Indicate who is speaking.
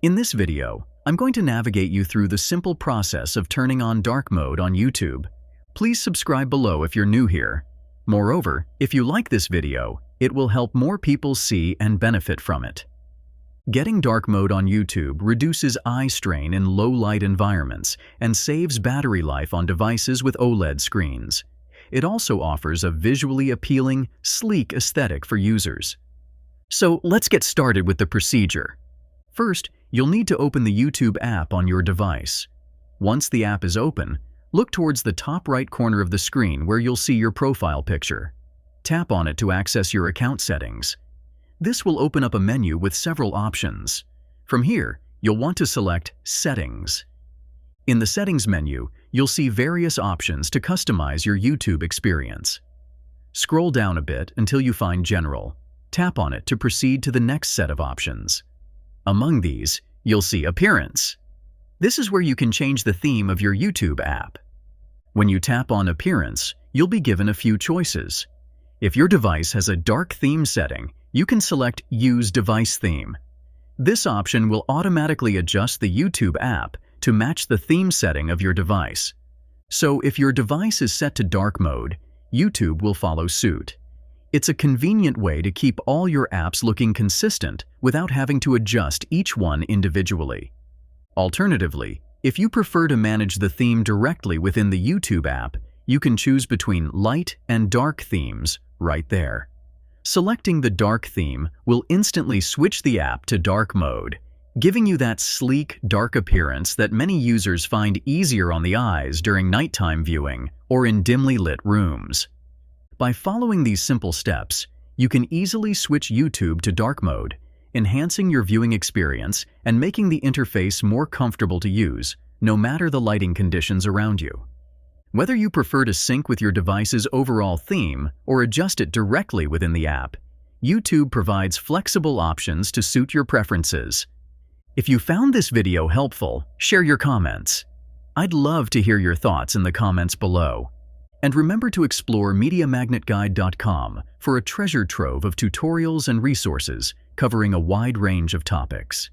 Speaker 1: In this video, I'm going to navigate you through the simple process of turning on dark mode on YouTube. Please subscribe below if you're new here. Moreover, if you like this video, it will help more people see and benefit from it. Getting dark mode on YouTube reduces eye strain in low-light environments and saves battery life on devices with OLED screens. It also offers a visually appealing, sleek aesthetic for users. So let's get started with the procedure. First, you'll need to open the YouTube app on your device. Once the app is open, look towards the top right corner of the screen where you'll see your profile picture. Tap on it to access your account settings. This will open up a menu with several options. From here, you'll want to select Settings. In the Settings menu, you'll see various options to customize your YouTube experience. Scroll down a bit until you find General. Tap on it to proceed to the next set of options. Among these, you'll see Appearance. This is where you can change the theme of your YouTube app. When you tap on Appearance, you'll be given a few choices. If your device has a dark theme setting, you can select Use Device Theme. This option will automatically adjust the YouTube app to match the theme setting of your device. So if your device is set to dark mode, YouTube will follow suit. It's a convenient way to keep all your apps looking consistent without having to adjust each one individually. Alternatively, if you prefer to manage the theme directly within the YouTube app, you can choose between light and dark themes right there. Selecting the dark theme will instantly switch the app to dark mode, giving you that sleek, dark appearance that many users find easier on the eyes during nighttime viewing or in dimly lit rooms. By following these simple steps, you can easily switch YouTube to dark mode, enhancing your viewing experience and making the interface more comfortable to use, no matter the lighting conditions around you. Whether you prefer to sync with your device's overall theme or adjust it directly within the app, YouTube provides flexible options to suit your preferences. If you found this video helpful, share your comments. I'd love to hear your thoughts in the comments below. And remember to explore MediaMagnetGuide.com for a treasure trove of tutorials and resources covering a wide range of topics.